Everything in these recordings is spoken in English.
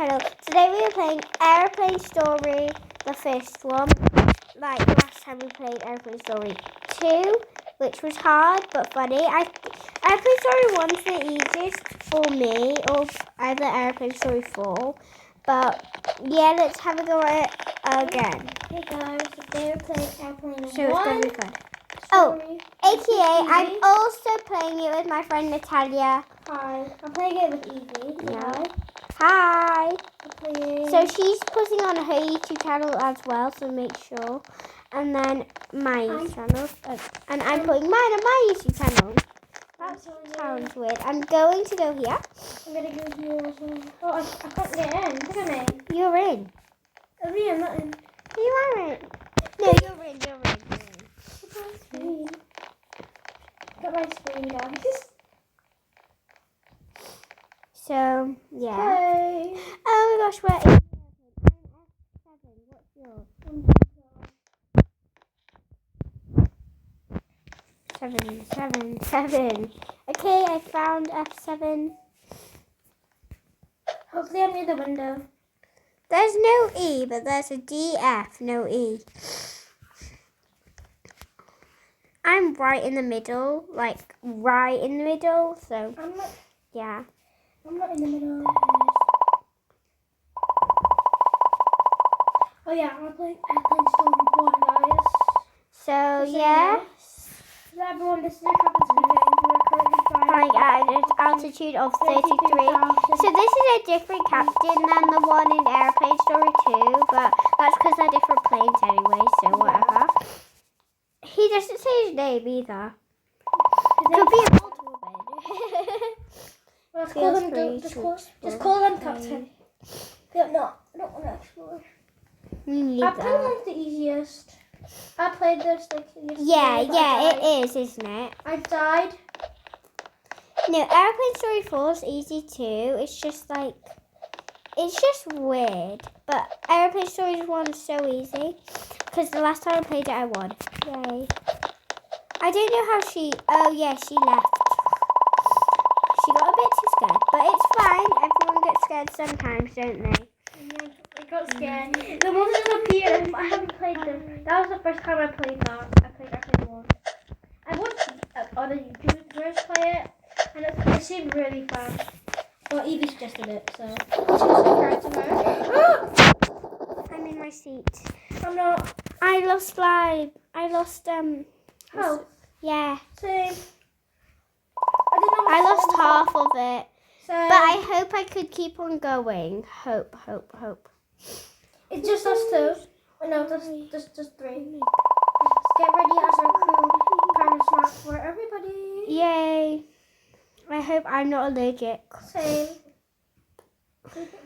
channel. Today we are playing Airplane Story, the first one. Like last time we played Airplane Story 2, which was hard but funny. Airplane Story 1 is the easiest for me, or either Airplane Story 4. But yeah, let's have a go at it again. Hey guys, today we're playing Airplane 1. So it's going to be fun. Story. AKA, I'm also playing it with my friend Natalia. Hi, I'm playing it with Evie. Yeah. Hi. I'm playing. So she's putting on her YouTube channel as well, so make sure. And then my channel. And I'm putting mine on my YouTube channel. That sounds weird. I'm going to go here. I'm going to go here as well. Oh, I can't get in. Look at me. You're in. Oh, yeah, I'm not in. You aren't. No, you're in. Got my screen down. So, yeah. Hey. Oh my gosh, where is it? What's yours? 7. Okay, I found F7. Hopefully I'm near the window. There's no E, but there's a DF, no E. I'm right in the middle, like right in the middle, so yeah. I'm not in the middle. Oh yeah, I'm playing Airplane Story 1, guys. So yeah. So everyone, this is a cabin speaking. We're currently Flying at an altitude of 33. So this is a different captain than the one in Airplane Story 2, but that's because they're different planes anyway, so whatever. He doesn't say his name either. Could be a multiple bed. Well, just call them Captain. No, I don't want to explore. Airplane 1's the easiest. I played this like yesterday. Yeah, it is, isn't it? I died. No, Airplane Story 4 is easy too. It's just weird. But Airplane Story 1 is so easy. Because the last time I played it, I won. Yay. I don't know how she left. She got a bit too scared. But it's fine. Everyone gets scared sometimes, don't they? I got scared. The monsters appeared. I haven't played them. That was the first time I played that. I played Airplane 1. I watched other YouTubers play it. And it seemed really fun. Well, Evie suggested it, so she was surprised to know. I'm in my seat. I'm not. I lost life. I lost Health. Yeah. Same. I lost half of it. Same. But I hope I could keep on going. Hope. It's just us two. Oh, no, just 3. Let's get ready as a crew. Kind of snack for everybody. Yay. I hope I'm not allergic. Same.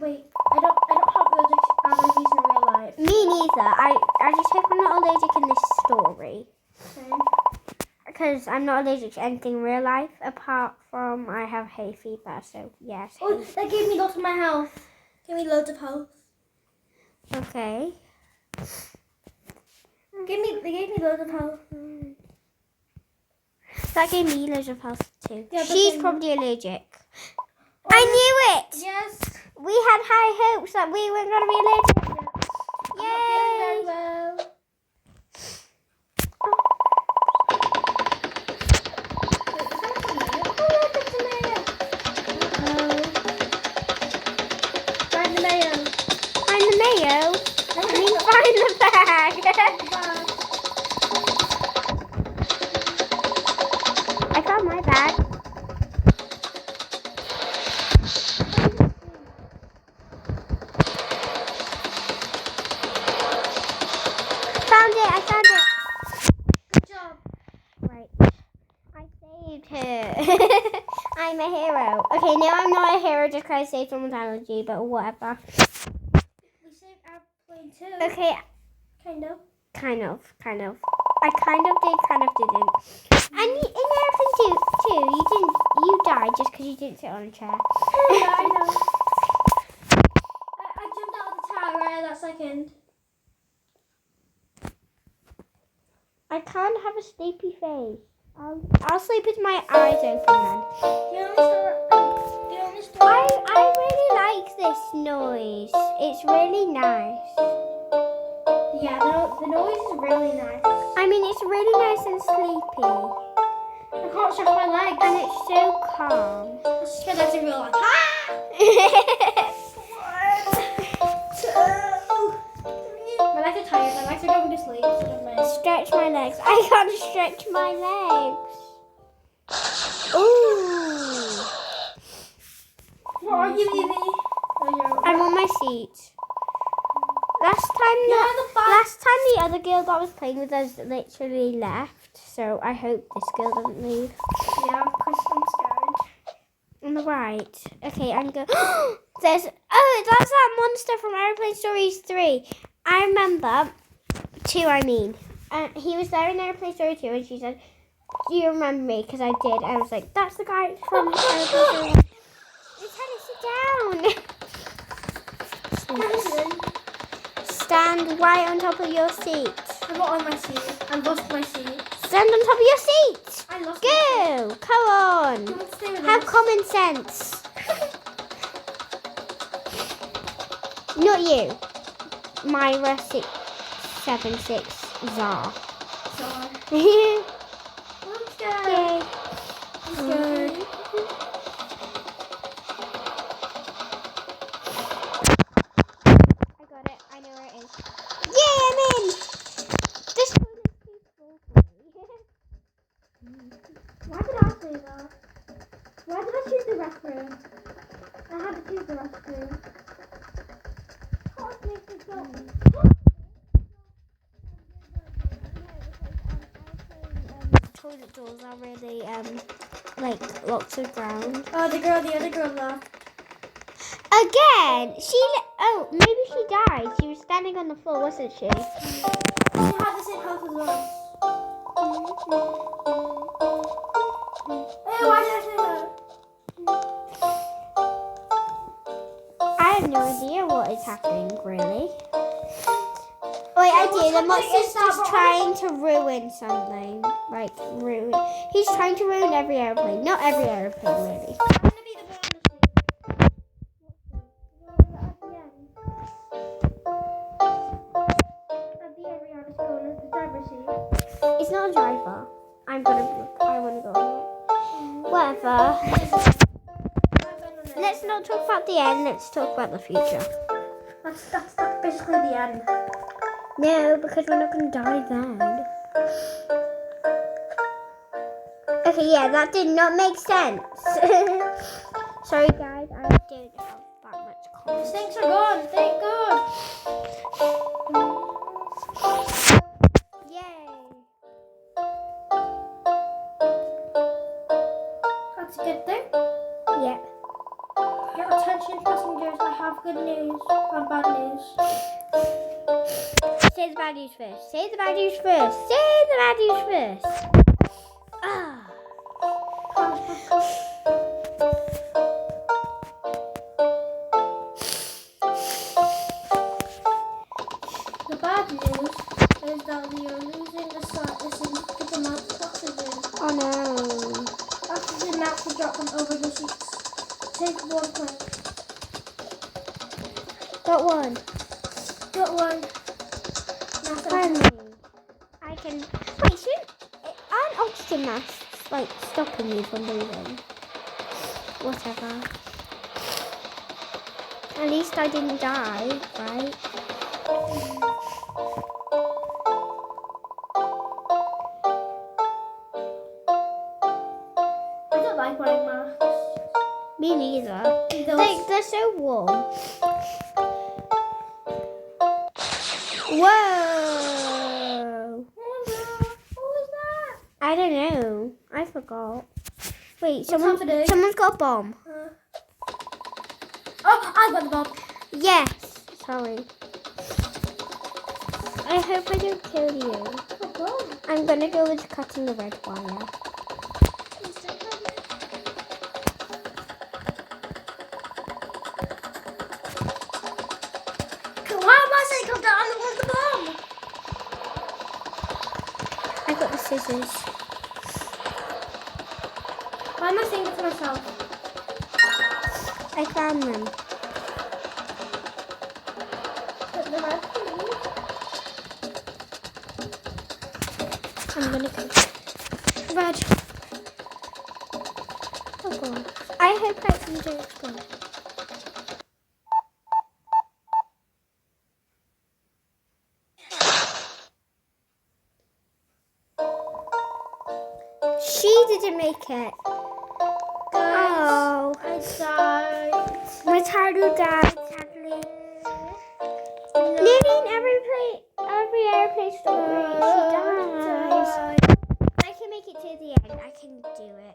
Wait, I don't have allergies in real life. Me neither. I just hope I'm not allergic in this story. Same. Because I'm not allergic to anything in real life apart from I have hay fever. So yes. Oh, that gave me lots of my health. Gave me loads of health. Okay. They gave me loads of health. That gave me loads of health too. Yeah, she's probably allergic. I knew it! Yes. We had high hopes that we weren't going to be allergic. Yay! Well. Find the mayo. Find the mayo? I mean, find the bag. I found my bag. I found it. Good job. Right. I saved her. I'm a hero. Okay, now I'm not a hero just because I saved someone's allergy, but whatever. We saved Airplane 2. Okay. Kind of. Kind of. I kind of did, kind of didn't. And in Airplane 2, you died just because you didn't sit on a chair. Yeah, I know. I jumped out of the tower right at that second. I can't have a sleepy face. I'll sleep with my eyes open then. The only story. I really like this noise. It's really nice. Yeah, the noise is really nice. I mean, it's really nice and sleepy. I can't stretch my legs. And it's so calm. I just feel like a real like, ah! 1, 2, 3. My legs are tired. My legs are going to sleep. Stretch my legs. I can't stretch my legs. Ooh. What are you, Evie? Oh, I'm on my seat. Last time the other girl that was playing with us literally left, so I hope this girl doesn't leave. yeah, because I'm scared. On the right. Okay, I'm going. That's that monster from Airplane Stories 3. I remember 2. I mean, he was there in Airplane Story 2, and she said, "Do you remember me?" Because I did. I was like, "That's the guy from Airplane Story 1." Lieutenant, sit down. Stand right on top of your seat. I'm not on my seat. I lost my seat. Stand on top of your seat. I lost Go. Come on. my seat. Have common sense. Not you. Myra 676 Zar. Sorry. I'm scared. Yay. I'm scared. I got it. I know where it is. Yay, I'm in. This one is too small for me. Why did I say that? Why did I choose the restroom? I had to choose the restroom. What makes it go? Toilet doors are really like lots of ground. Oh, the other girl left. Again, maybe she died. She was standing on the floor, wasn't she? She had the same health as us. Hey, why did I say that? I have no idea what is happening, really. Wait, I do. The monster's just trying to ruin something. Like, ruin. He's trying to ruin every airplane. Not every airplane, really. I'm gonna be the one on at the end, we are just going as the driver's seat. It's not a driver. I want to go on it. Whatever. Let's not talk about the end. Let's talk about the future. That's basically the end. No, because we're not going to die then. Okay, yeah, that did not make sense. Sorry, guys. I don't have that much The confidence. snakes are gone. Thank God. Yay. That's a good thing. Yeah. Your attention, passengers. I have good news and bad news. Say the bad news first. Say the bad news first. Say the bad news first. Ah. The bad news is that we are losing a significant amount of oxygen. Oh no. Oxygen maps will drop from over the seats. Take 1 point. Got one. Got 1. Finally. I can. Wait, aren't oxygen masks like stopping you from breathing? Whatever. At least I didn't die, right? I don't like wearing masks. Me neither. They're so warm. Whoa! What was that? I don't know. I forgot. Wait, happening? someone's got a bomb. Oh, I got the bomb. Yes. Sorry. I hope I don't kill you. What bomb? I'm gonna go with cutting the red wire. Why am I saying come down? I'm the one with the bomb. I got the scissors. Why am I saying it to myself? I found them. But the rest I'm gonna go. Red. Oh god. I hope I can do it good. She didn't make it. Oh. I died. My Taru died, sadly. Nearly in every airplane story, she dies. I can make it to the end. I can do it.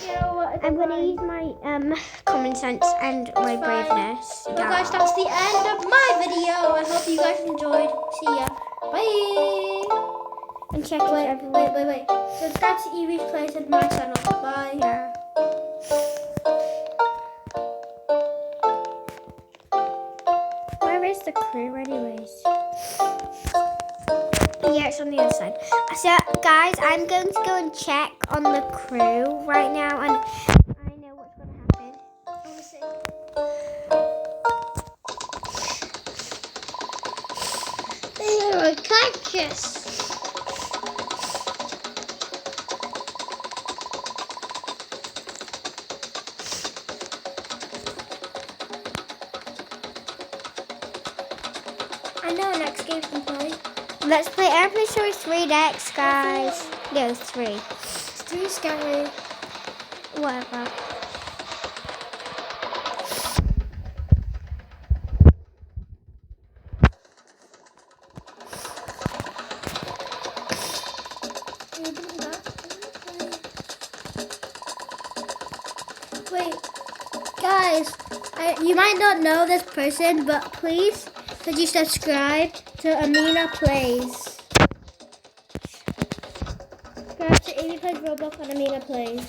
You know what? I'm gonna use my common sense and my braveness. Well, guys, that's the end of my video. I hope you guys enjoyed. See ya. Bye. And check it everywhere. Wait. Subscribe to Evie's Place and my channel. Bye. Yeah. Where is the crew, anyways? Yeah, it's on the other side. So, guys, I'm going to go and check on the crew right now, and I know what's going to happen. They are a cactus. I know next game we can play. Let's play Airplane Story 3 next, guys. No, 3. It's too scary. Whatever. Wait, guys, you might not know this person, but please could you subscribe to Amina Plays. Subscribe to Amy Plays Roblox and Amina Plays.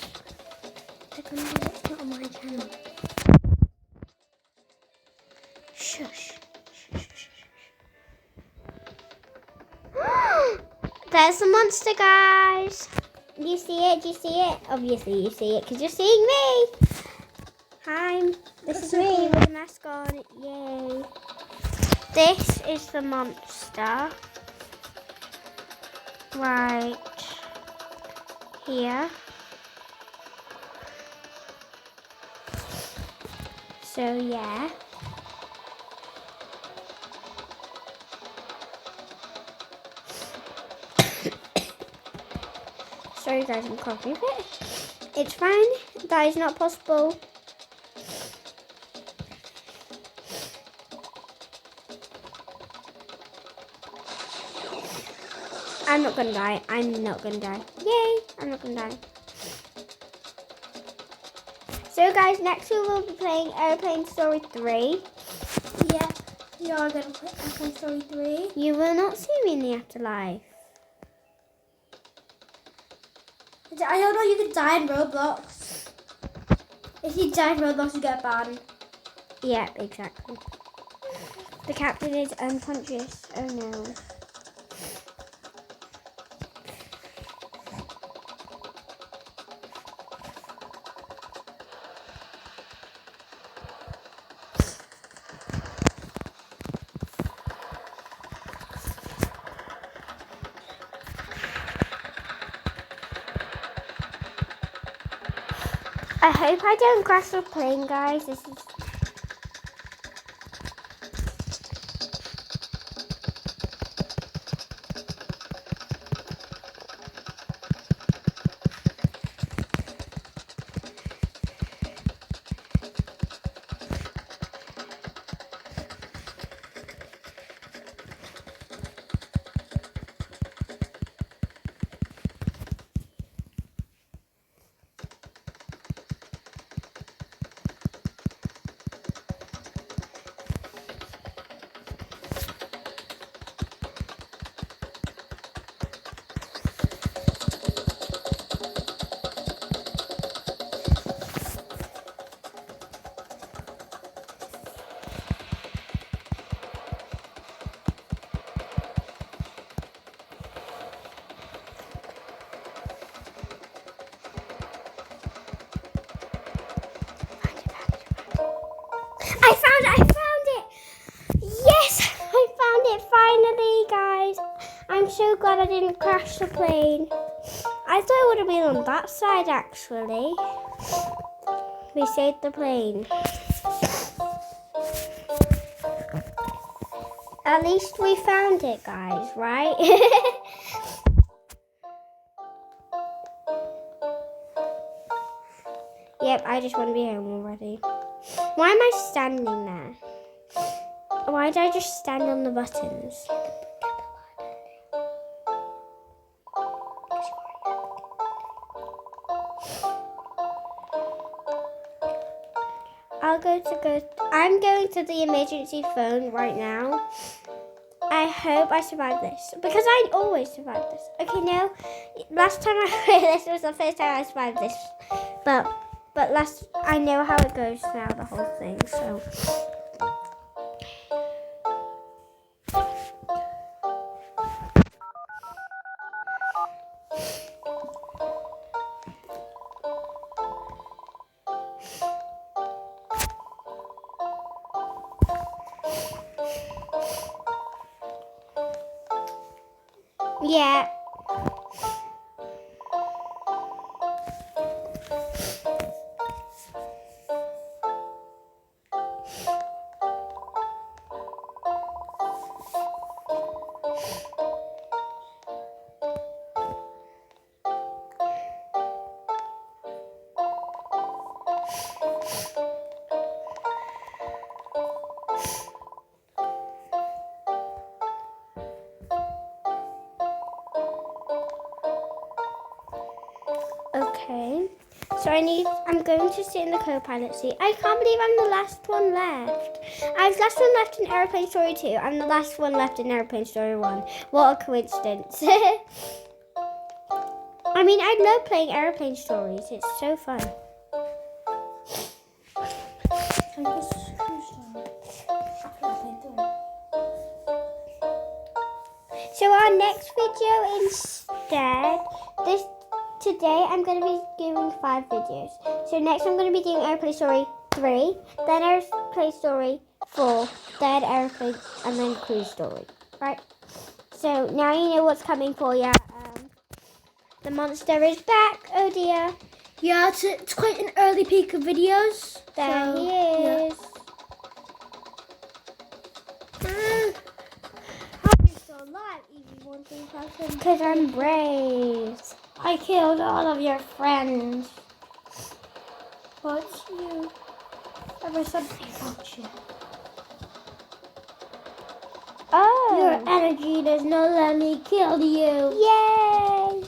It's not on my channel. Shush. There's the monster, guys. Do you see it? Do you see it? Obviously you see it because you're seeing me. Hi, this is me with a mask on. Yay. This is the monster. Right here. So yeah. Sorry guys, I'm coughing a bit. It's fine. That is not possible. I'm not gonna die. I'm not gonna die. Yay! I'm not gonna die. So guys, next we will be playing Airplane Story 3. Yeah, we are going to play Airplane Story 3. You will not see me in the afterlife. I don't know, you could die in Roblox. If you die in Roblox, you get banned. Yeah, exactly. The captain is unconscious. Oh no. I hope I don't crash the plane, guys. This is... so glad I didn't crash the plane. I thought it would have been on that side actually. We saved the plane. At least we found it, guys, right? Yep, I just want to be home already. Why am I standing there? Why did I just stand on the buttons? I'm going to the emergency phone right now. I hope I survive this because I always survive this. Okay, no, last time I played this was the first time I survived this, but I know how it goes now, the whole thing. So. Yeah. Okay, so I'm going to sit in the co-pilot seat. I can't believe I'm the last one left. I was last one left in Aeroplane Story 2. I'm the last one left in Aeroplane Story 1. What a coincidence. I mean, I love playing Aeroplane Stories. It's so fun. So our next video instead, today I'm going to be doing 5 videos. So next I'm going to be doing Airplane Story 3, then Airplane Story 4, then Airplane, and then Cruise Story. Right? So now you know what's coming for you. The monster is back. Oh dear. Yeah, it's quite an early peak of videos. There he is. How are you still alive, Evie 13000? Because I'm brave. I killed all of your friends. But you ever something about you? Oh. Your energy does not let me kill you. Yay.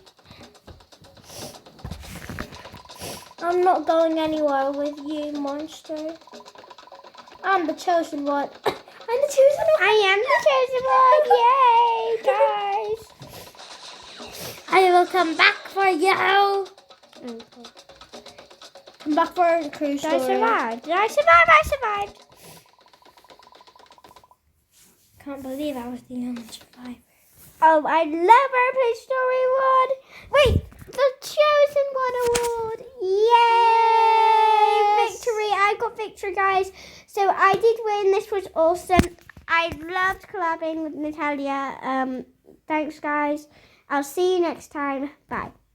I'm not going anywhere with you, monster. I'm the chosen one. I'm the chosen one. I am the chosen one. Yay, guys. I will come back for you. Okay. Come back for the cruise Did story. I survive? I survived. Can't believe I was the only survivor. Oh, I love Airplane Story 1. Wait, the Chosen One award. Yay! Yes. Victory. I got victory, guys. So I did win. This was awesome. I loved collabing with Natalia. Thanks, guys. I'll see you next time. Bye.